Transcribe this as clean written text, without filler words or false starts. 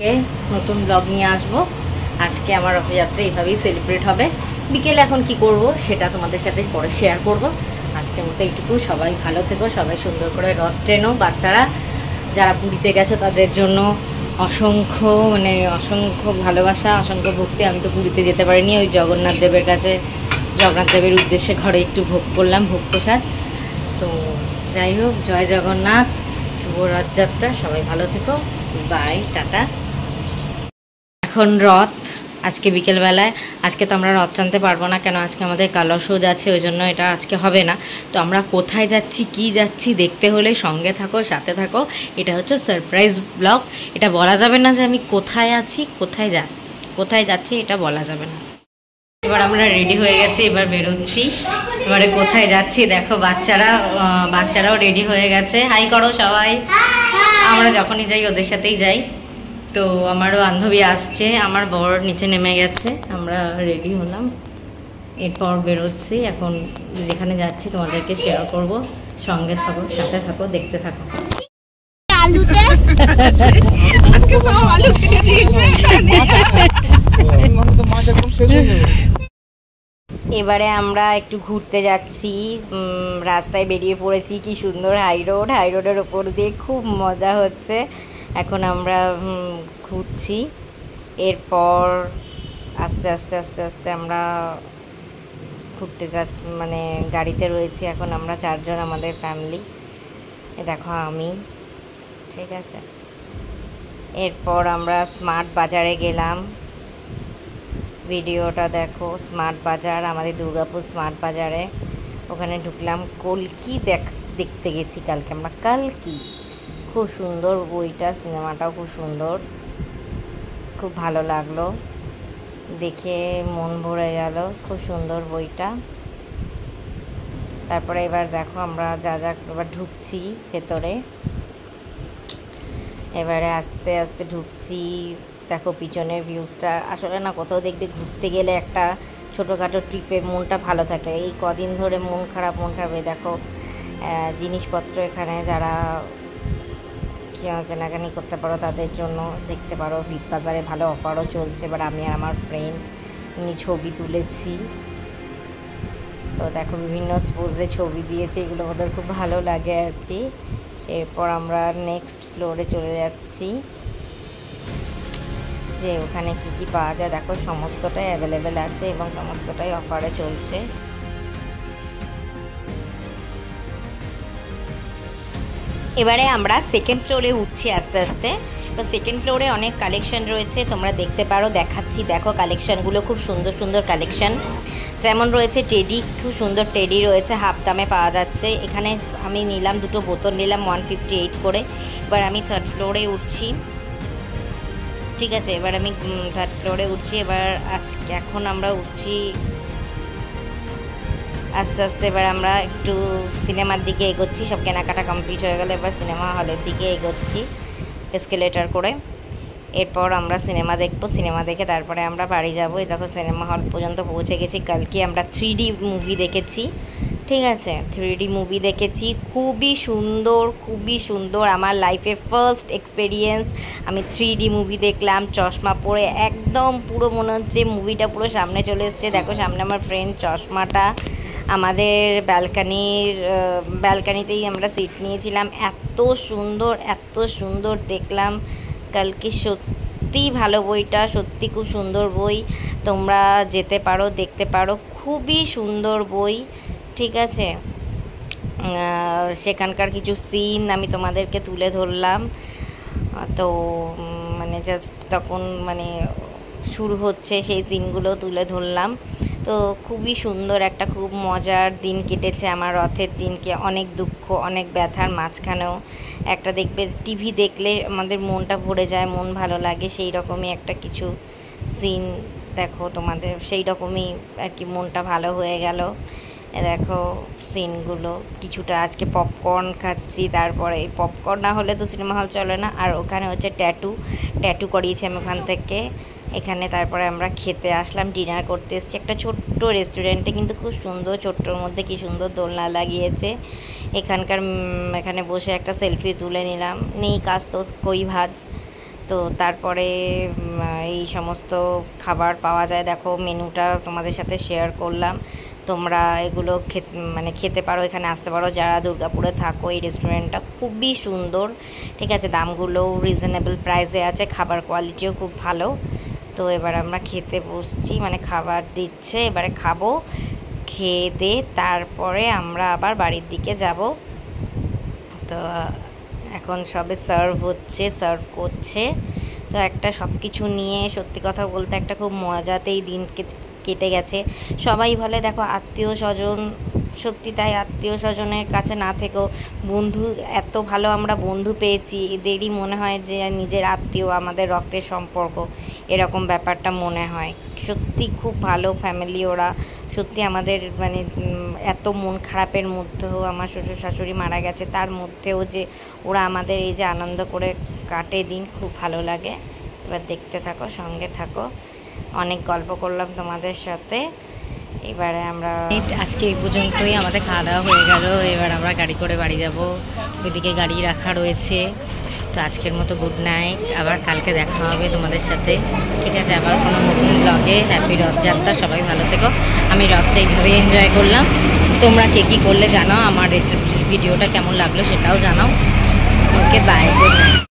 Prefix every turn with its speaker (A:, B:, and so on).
A: কে নতুন ব্লগ নিয়ে আসবো। আজকে আমার রথযাত্রা এইভাবেই সেলিব্রেট হবে। বিকেলে এখন কি করব সেটা তোমাদের সাথে পরে শেয়ার করব। আজকের মতো এইটুকু। সবাই ভালো থেকো, সবাই সুন্দর করে রথ টেনো। বাচ্চারা যারা পুরীতে গেছো তাদের জন্য অসংখ্য ভালোবাসা, অসংখ্য ভক্তি। আমি তো পুরীতে যেতে পারিনি, ওই জগন্নাথ দেবের কাছে, জগন্নাথ দেবের উদ্দেশ্যে ঘরে একটু ভোগ করলাম, ভোগ প্রসাদ। তো যাই হোক, জয় জগন্নাথ, শুভ রথযাত্রা, সবাই ভালো থেকো, বাই, টাটা। এখন রথ, আজকে বিকেলবেলায়। আজকে তো আমরা রথ টানতে পারবো না, কেন আজকে আমাদের কালসোজ আছে, ওই জন্য এটা আজকে হবে না। তো আমরা কোথায় যাচ্ছি, কি যাচ্ছি দেখতে হলে সঙ্গে থাকো, সাথে থাকো। এটা হচ্ছে সারপ্রাইজ ব্লগ। এটা বলা যাবে না যে আমি কোথায় আছি, কোথায় যাচ্ছি এটা বলা যাবে না। এবার আমরা রেডি হয়ে গেছি, এবার বেরোচ্ছি। এবারে কোথায় যাচ্ছি দেখো, বাচ্চারাও রেডি হয়ে গেছে। হাই করো সবাই। আমরা যখনই যাই ওদের সাথেই যাই। তো আমারও বান্ধবী আসছে, আমার বর নিচে নেমে গেছে, আমরা রেডি হলাম। এরপর বেরোচ্ছি। এখন যেখানে যাচ্ছি তোমাদেরকে শেয়ার করব। সঙ্গে থাকো, সাথে থাকো, দেখতে থাকো। এবারে আমরা একটু ঘুরতে যাচ্ছি, রাস্তায় বেরিয়ে পড়েছি। কি সুন্দর হাই রোডের ওপর দিয়ে খুব মজা হচ্ছে। এখন আমরা ঘুরছি। এরপর আস্তে আস্তে আস্তে আস্তে আমরা ঘুরতে গাড়িতে রয়েছি। এখন আমরা 4 জন, আমাদের ফ্যামিলি। দেখো আমি, ঠিক আছে। এরপর আমরা স্মার্ট বাজারে গেলাম। ভিডিওটা দেখো, স্মার্ট বাজার, আমাদের দুর্গাপুর স্মার্ট বাজারে। ওখানে ঢুকলাম। কল্কি দেখতে গেছি কালকে আমরা। কল্কি খুব সুন্দর বইটা, সিনেমাটাও খুব সুন্দর, খুব ভালো লাগলো দেখে, মন ভরে গেল। খুব সুন্দর বইটা। তারপরে এবার দেখো আমরা এবার ঢুকছি ভেতরে। এবারে আস্তে আস্তে ঢুকছি। দেখো পিছনের ভিউজটা। আসলে না, কোথাও দেখবে ঘুরতে গেলে একটা ছোটোখাটো ট্রিপে মনটা ভালো থাকে। এই কদিন ধরে মন খারাপ। দেখো জিনিসপত্র এখানে যারা কেনাকানি করতে পারো তাদের জন্য দেখতে পারো। বিগ বাজারে ভালো অফারও চলছে। এবার আমি আর আমার ফ্রেন্ড ছবি তুলেছি। তো দেখো বিভিন্ন পোজে ছবি দিয়েছে, এগুলো ওদের খুব ভালো লাগে আর কি। এরপর আমরা নেক্সট ফ্লোরে চলে যাচ্ছি, যে ওখানে কি কি পাওয়া যায়। দেখো সমস্তটাই অ্যাভেলেবেল আছে এবং সমস্তটাই অফারে চলছে। এবারে আমরা সেকেন্ড ফ্লোরে উঠছি আস্তে আস্তে। তো সেকেন্ড ফ্লোরে অনেক কালেকশন রয়েছে, তোমরা দেখতে পারো, দেখাচ্ছি। দেখো কালেকশানগুলো খুব সুন্দর সুন্দর কালেকশান। যেমন রয়েছে টেডি, খুব সুন্দর টেডি রয়েছে, হাফ দামে পাওয়া যাচ্ছে। এখানে আমি নিলাম 2 বোতল নিলাম 158 করে। এবার আমি থার্ড ফ্লোরে উঠছি, ঠিক আছে। এবার আমি থার্ড ফ্লোরে উঠছি। এবার এখন আমরা উঠছি আস্তে আস্তে। এবার আমরা একটু সিনেমার দিকে এগোচ্ছি। সব কেনাকাটা কমপ্লিট হয়ে গেলে এবার সিনেমা হলের দিকে এগোচ্ছি এসকেলেটার করে। এরপর আমরা সিনেমা দেখবো। সিনেমা দেখে তারপরে আমরা বাড়ি যাবো। এই দেখো সিনেমা হল পর্যন্ত পৌঁছে গেছি। কালকে আমরা 3D মুভি দেখেছি, ঠিক আছে। 3D মুভি দেখেছি, খুবই সুন্দর। আমার লাইফে ফার্স্ট এক্সপিরিয়েন্স। আমি 3D মুভি দেখলাম চশমা পরে, একদম পুরো মনে হচ্ছে মুভিটা পুরো সামনে চলে এসছে। দেখো সামনে আমার ফ্রেন্ড চশমাটা। আমাদের ব্যালকানিতেই আমরা সিট নিয়েছিলাম। এত সুন্দর দেখলাম কালকে। সত্যি ভালো বইটা, সত্যি খুব সুন্দর বই। তোমরা যেতে পারো, দেখতে পারো, খুবই সুন্দর বই, ঠিক আছে। সেখানকার কিছু সিন আমি তোমাদেরকে তুলে ধরলাম। তো জাস্ট তখন শুরু হচ্ছে, সেই সিনগুলো তুলে ধরলাম। তো খুবই সুন্দর, একটা খুব মজার দিন কেটেছে আমার রথের দিনকে। অনেক দুঃখ, অনেক ব্যথার মাঝখানেও একটা দেখবে, টিভি দেখলে আমাদের মনটা ভরে যায়, মন ভালো লাগে, সেই রকমই একটা কিছু সিন দেখো তোমাদের, সেই রকমই আর কি মনটা ভালো হয়ে গেল। দেখো সিনগুলো কিছুটা। আজকে পপকর্ন খাচ্ছি, তারপরে পপকর্ন না হলে তো সিনেমা হল চলে না। আর ওখানে হচ্ছে ট্যাটু করিয়েছি আমি ওখান থেকে। এখানে তারপরে আমরা খেতে আসলাম, ডিনার করতে এসেছি একটা ছোট্ট রেস্টুরেন্টে, কিন্তু খুব সুন্দর। ছোট্টর মধ্যে কি সুন্দর দোলনা লাগিয়েছে। এখানে বসে একটা সেলফি তুলে নিলাম। নেই কাজ তো কই ভাজ, তো তারপরে এই সমস্ত খাবার পাওয়া যায়। দেখো মেনুটা তোমাদের সাথে শেয়ার করলাম, তোমরা এগুলো খেতে পারো, এখানে আসতে পারো যারা দুর্গাপুরে থাকো। এই রেস্টুরেন্টটা খুবই সুন্দর, ঠিক আছে, দামগুলোও রিজনেবল প্রাইসে আছে, খাবার কোয়ালিটিও খুব ভালো। তো এবার আমরা খেতে বসছি, মানে খাবার দিচ্ছে, এবারে খাবো, খেয়ে দিয়ে তারপরে আমরা আবার বাড়ির দিকে যাব। তো এখন সবে সার্ভ করছে। তো একটা সব কিছু নিয়ে সত্যি কথা বলতে একটা খুব মজাতেই দিন কেটে গেছে। সবাই বলে দেখো আত্মীয় স্বজন, সত্যি তাই, আত্মীয় স্বজনের কাছে না থেকেও বন্ধু, এত ভালো আমরা বন্ধু পেয়েছি, এদেরই মনে হয় যে নিজের আত্মীয়, আমাদের রক্তের সম্পর্ক, এরকম ব্যাপারটা মনে হয়। সত্যি খুব ভালো ফ্যামিলি ওরা, সত্যি আমাদের মানে এত মন খারাপের মধ্যেও, আমার শ্বশুর শাশুড়ি মারা গেছে তার মধ্যেও যে ওরা আমাদের এই যে আনন্দ করে কাটে দিন, খুব ভালো লাগে। এবার দেখতে থাকো, সঙ্গে থাকো, অনেক গল্প করলাম তোমাদের সাথে। এবারে আমরা আজকে এই পর্যন্তই, আমাদের খাওয়া দাওয়া হয়ে গেল, এবার আমরা গাড়ি করে বাড়ি যাব, ওইদিকে গাড়ি রাখা রয়েছে। তো আজকের মতো গুড নাইট, আবার কালকে দেখা হবে তোমাদের সাথে, ঠিক আছে, আবার কোনো নতুন ব্লগে। হ্যাপি রথযাত্রা, সবাই ভালো থেকো। আমি রথটা এইভাবে এনজয় করলাম, তোমরা কে কী করলে জানাও, আমার ভিডিওটা কেমন লাগলো সেটাও জানাও। ওকে, বাই, গুড নাইট।